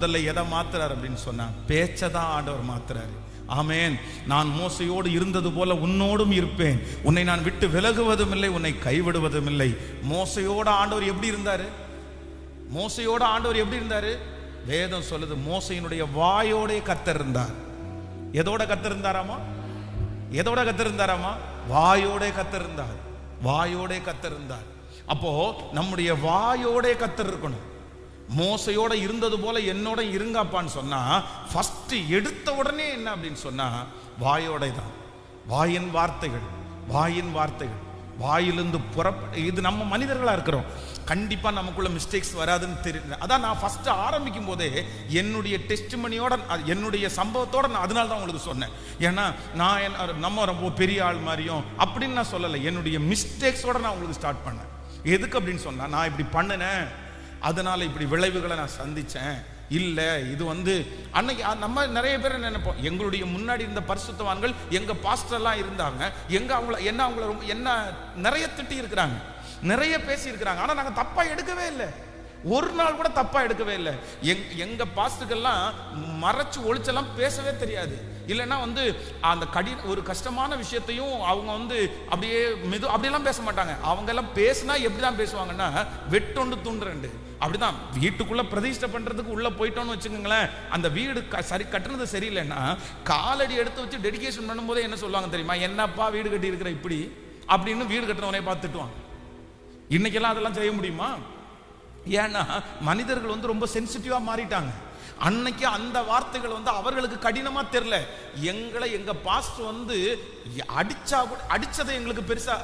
முதல்ல எதை மாத்துறாரு அப்படின்னு சொன்னா பேச்சதான் ஆண்டவர் மாத்துறாரு. ஆமேன். நான் மோசையோடு இருந்தது போல உன்னோடும் இருப்பேன், உன்னை நான் விட்டு விலகுவதும் இல்லை, உன்னை கைவிடுவதும் இல்லை. மோசையோட ஆண்டவர் எப்படி இருந்தாரு? மோசையோட ஆண்டவர் எப்படி இருந்தாரு? வேதம் சொல்லுது, மோசையினுடைய வாயோட கர்த்தர் இருந்தார். எதோட கர்த்தர் இருந்தாராமா? எதோட கர்த்தர் இருந்தாராமா? வாயோட கர்த்தர் இருந்தார். வாயோட கர்த்தர் இருந்தார். அப்போ நம்முடைய வாயோட கர்த்தர் இருக்கணும். மோசையோட இருந்தது போல என்னோட இருங்கப்பான்னு சொன்னா ஃபர்ஸ்ட் எடுத்த உடனே என்ன அப்படின்னு சொன்னா வாயோட தான். வாயின் வார்த்தைகள், வாயின் வார்த்தைகள் வாயிலிருந்து இது நம்ம மனிதர்களா இருக்கிறோம், கண்டிப்பா நமக்குள்ள மிஸ்டேக்ஸ் வராதுன்னு தெரியுது. அதான் நான் ஃபர்ஸ்ட் ஆரம்பிக்கும் போதே என்னுடைய டெஸ்டிமனியோட என்னுடைய சம்பவத்தோட நான் அதனால தான் உங்களுக்கு சொன்னேன். ஏன்னா நான் நம்ம ரொம்ப பெரிய ஆள் மாதிரியும் அப்படின்னு நான் சொல்லலை, என்னுடைய மிஸ்டேக்ஸோட நான் உங்களுக்கு ஸ்டார்ட் பண்ணேன். எதுக்கு அப்படின்னு சொன்னா நான் இப்படி பண்ணினேன், அதனால இப்படி விளைவுகளை நான் சந்திச்சேன். இல்லை இது அன்னைக்கு நம்ம நிறைய பேர் நினைப்போம், எங்களுடைய முன்னாடி இருந்த பரிசுத்தவான்கள் எங்க பாஸ்டர்லாம் இருந்தாங்க, அவங்கள ரொம்ப என்ன நிறைய திட்டி இருக்கிறாங்க, நிறைய பேசி இருக்கிறாங்க. ஆனா நாங்க தப்பா எடுக்கவே இல்லை, ஒரு நாள் கூட தப்பா எடுக்கவே இல்லை. எங்க பாஸ்டர்கள்லாம் மறைச்சு ஒளிச்செல்லாம் பேசவே தெரியாது. இல்லைன்னா அந்த ஒரு கஷ்டமான விஷயத்தையும் அவங்க அப்படியே அப்படியெல்லாம் பேச மாட்டாங்க. அவங்க எல்லாம் பேசினா எப்படிதான் பேசுவாங்கன்னா வெட்டொண்டு துண்டு அப்படிதான். வீட்டுக்குள்ள பிரதிஷ்டை பண்றதுக்கு உள்ள போயிட்டோம்னு வச்சுக்கோங்களேன், அந்த வீடு சரி கட்டுறது சரியில்லைன்னா காலடி எடுத்து வச்சு டெடிகேஷன் பண்ணும்போதே என்ன சொல்லுவாங்க தெரியுமா? என்னப்பா வீடு கட்டி இருக்கிற இப்படி அப்படின்னு வீடு கட்டுறவனே பார்த்துட்டுவாங்க. இன்னைக்கெல்லாம் அதெல்லாம் செய்ய முடியுமா? ஏன்னா மனிதர்கள் ரொம்ப சென்சிட்டிவா மாறிட்டாங்க. அன்னைக்கு அந்த வார்த்தைகள் அவர்களுக்கு கடினமா தெரியல. எங்க பாஸ்டர் அடிச்சதை எங்களுக்கு பெருசா